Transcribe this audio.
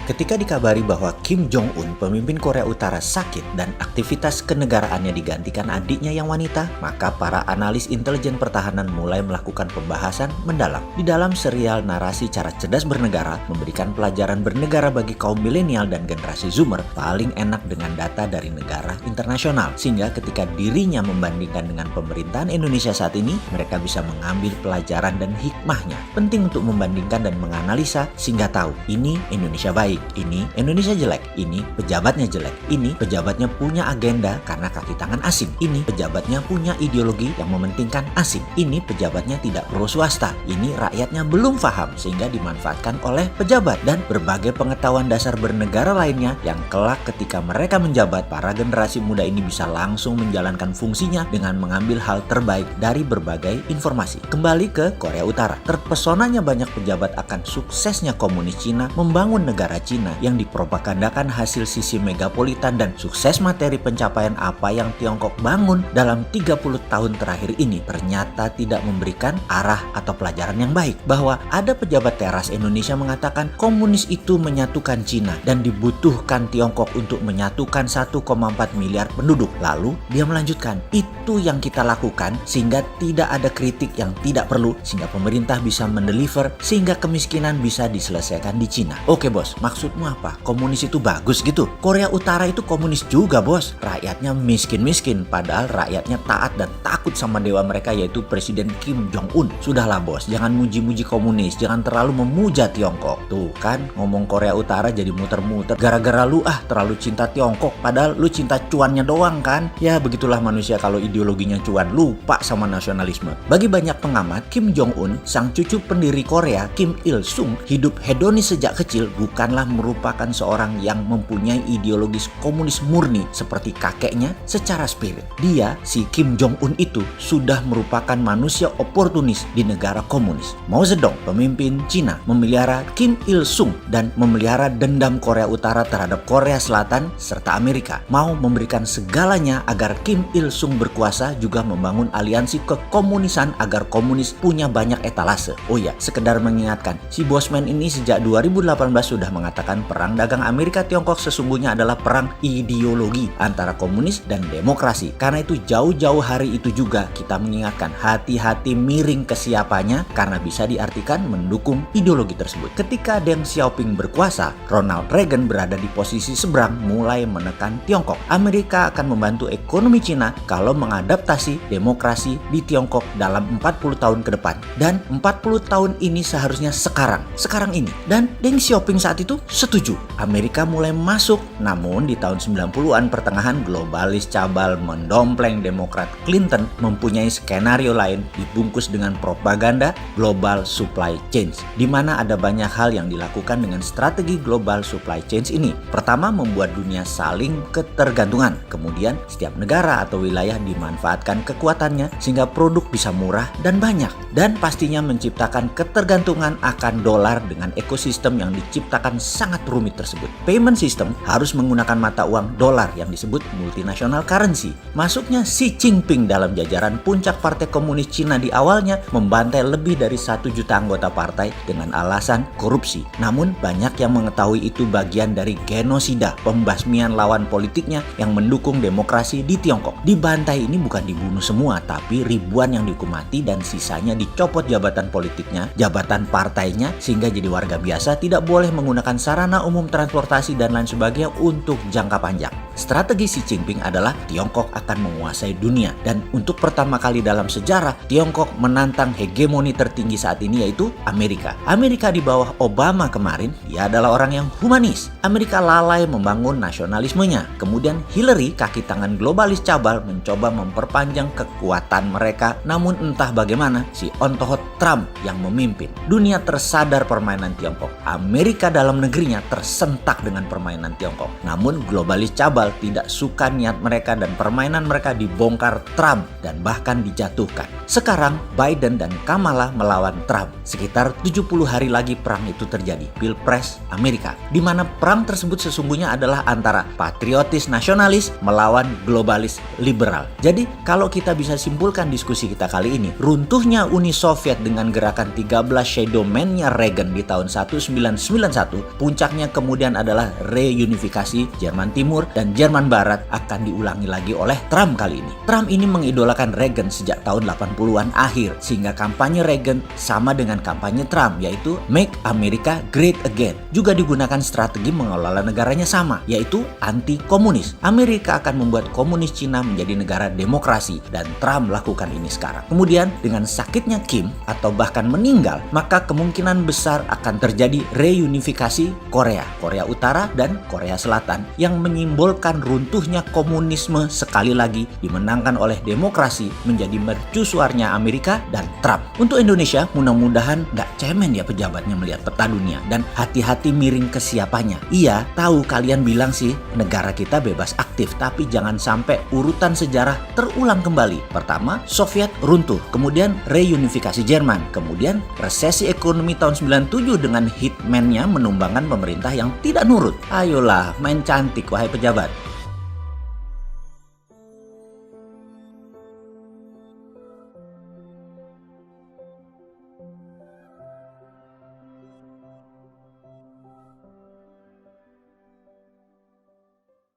Ketika dikabari bahwa Kim Jong-un, pemimpin Korea Utara, sakit dan aktivitas kenegaraannya digantikan adiknya yang wanita, maka para analis intelijen pertahanan mulai melakukan pembahasan mendalam. Di dalam serial narasi cara cerdas bernegara, memberikan pelajaran bernegara bagi kaum milenial dan generasi Zoomer paling enak dengan data dari negara internasional. Sehingga ketika dirinya membandingkan dengan pemerintahan Indonesia saat ini, mereka bisa mengambil pelajaran dan hikmahnya. Penting untuk membandingkan dan menganalisa sehingga tahu ini Indonesia baik, ini Indonesia jelek, ini pejabatnya jelek, ini pejabatnya punya agenda karena kaki tangan asing, ini pejabatnya punya ideologi yang mementingkan asing, ini pejabatnya tidak pro swasta, ini rakyatnya belum paham sehingga dimanfaatkan oleh pejabat, dan berbagai pengetahuan dasar bernegara lainnya yang kelak ketika mereka menjabat, para generasi muda ini bisa langsung menjalankan fungsinya dengan mengambil hal terbaik dari berbagai informasi. Kembali ke Korea Utara, terpesonanya banyak pejabat akan suksesnya komunis Cina membangun negara Cina yang dipropagandakan hasil sisi megapolitan dan sukses materi pencapaian apa yang Tiongkok bangun dalam 30 tahun terakhir ini ternyata tidak memberikan arah atau pelajaran yang baik. Bahwa ada pejabat teras Indonesia mengatakan komunis itu menyatukan Cina dan dibutuhkan Tiongkok untuk menyatukan 1,4 miliar penduduk. Lalu dia melanjutkan, itu yang kita lakukan sehingga tidak ada kritik yang tidak perlu, sehingga pemerintah bisa mendeliver, sehingga kemiskinan bisa diselesaikan di Cina. Oke bos, maksudmu apa? Komunis itu bagus gitu? Korea Utara itu komunis juga bos. Rakyatnya miskin-miskin, padahal rakyatnya taat dan takut sama dewa mereka yaitu Presiden Kim Jong-un. Sudahlah bos, jangan muji-muji komunis, jangan terlalu memuja Tiongkok. Tuh kan, ngomong Korea Utara jadi muter-muter gara-gara lu terlalu cinta Tiongkok, padahal lu cinta cuannya doang kan? Ya begitulah manusia kalau ideologinya cuan, lupa sama nasionalisme. Bagi banyak pengamat, Kim Jong-un, sang cucu pendiri Korea, Kim Il-sung, hidup hedonis sejak kecil, bukanlah merupakan seorang yang mempunyai ideologis komunis murni seperti kakeknya secara spirit. Dia, si Kim Jong-un itu, sudah merupakan manusia oportunis di negara komunis. Mao Zedong, pemimpin Cina, memelihara Kim Il-sung dan memelihara dendam Korea Utara terhadap Korea Selatan serta Amerika. Mao memberikan segalanya agar Kim Il-sung berkuasa, juga membangun aliansi kekomunisan agar komunis punya banyak etalase. Oh ya, sekedar mengingatkan, si Bosman ini sejak 2018 sudah mengatakan perang dagang Amerika Tiongkok sesungguhnya adalah perang ideologi antara komunis dan demokrasi. Karena itu jauh-jauh hari itu juga kita mengingatkan hati-hati miring ke siapanya karena bisa diartikan mendukung ideologi tersebut. Ketika Deng Xiaoping berkuasa, Ronald Reagan berada di posisi seberang mulai menekan Tiongkok. Amerika akan membantu ekonomi Cina kalau mengadaptasi demokrasi di Tiongkok dalam 40 tahun ke depan. Dan 40 tahun ini seharusnya sekarang ini. Dan Deng Xiaoping saat itu setuju. Amerika mulai masuk, namun di tahun 90-an pertengahan globalis cabal mendompleng Demokrat Clinton mempunyai skenario lain dibungkus dengan propaganda global supply chain, di mana ada banyak hal yang dilakukan dengan strategi global supply chain ini. Pertama, membuat dunia saling ketergantungan. Kemudian setiap negara atau wilayah dimanfaatkan kekuatannya sehingga produk bisa murah dan banyak. Dan pastinya menciptakan ketergantungan akan dolar dengan ekosistem yang diciptakan sangat rumit tersebut. Payment system harus menggunakan mata uang dolar yang disebut multinational currency. Masuknya Xi Jinping dalam jajaran puncak Partai Komunis Cina di awalnya membantai lebih dari 1 juta anggota partai dengan alasan korupsi. Namun banyak yang mengetahui itu bagian dari genosida, pembasmian lawan politiknya yang mendukung demokrasi di Tiongkok. Dibantai ini bukan dibunuh semua, tapi ribuan yang dihukum mati dan sisanya dicopot jabatan politiknya, jabatan partainya, sehingga jadi warga biasa, tidak boleh menggunakan sarana umum transportasi dan lain sebagainya untuk jangka panjang. Strategi Xi Jinping adalah Tiongkok akan menguasai dunia, dan untuk pertama kali dalam sejarah Tiongkok menantang hegemoni tertinggi saat ini yaitu Amerika. Amerika di bawah Obama kemarin, dia adalah orang yang humanis. Amerika lalai membangun nasionalismenya. Kemudian Hillary, kaki tangan globalis cabal, mencoba memperpanjang kekuatan mereka. Namun entah bagaimana si ontohot Trump yang memimpin. Dunia tersadar permainan Tiongkok. Amerika dalam negerinya tersentak dengan permainan Tiongkok. Namun globalis cabal global tidak suka niat mereka dan permainan mereka dibongkar Trump dan bahkan dijatuhkan. Sekarang Biden dan Kamala melawan Trump. Sekitar 70 hari lagi perang itu terjadi, Pilpres Amerika, di mana perang tersebut sesungguhnya adalah antara patriotis nasionalis melawan globalis liberal. Jadi kalau kita bisa simpulkan diskusi kita kali ini, runtuhnya Uni Soviet dengan gerakan 13 Shadow Man-nya Reagan di tahun 1991, puncaknya kemudian adalah reunifikasi Jerman Timur dan Jerman Barat akan diulangi lagi oleh Trump kali ini. Trump ini mengidolakan Reagan sejak tahun 80-an akhir, sehingga kampanye Reagan sama dengan kampanye Trump, yaitu Make America Great Again. Juga digunakan strategi mengelola negaranya sama, yaitu anti-komunis. Amerika akan membuat komunis Cina menjadi negara demokrasi, dan Trump lakukan ini sekarang. Kemudian dengan sakitnya Kim atau bahkan meninggal, maka kemungkinan besar akan terjadi reunifikasi Korea Utara dan Korea Selatan yang menyimbolkan runtuhnya komunisme sekali lagi dimenangkan oleh demokrasi menjadi mercusuarnya Amerika dan Trump. Untuk Indonesia, mudah-mudahan nggak cemen ya pejabatnya melihat peta dunia dan hati-hati miring ke siapanya. Iya, tahu kalian bilang sih negara kita bebas aktif, tapi jangan sampai urutan sejarah terulang kembali. Pertama, Soviet runtuh, kemudian reunifikasi Jerman, kemudian resesi ekonomi tahun 97 dengan hitman-nya menumbangkan pemerintah yang tidak nurut. Ayolah, main cantik wahai pejabat.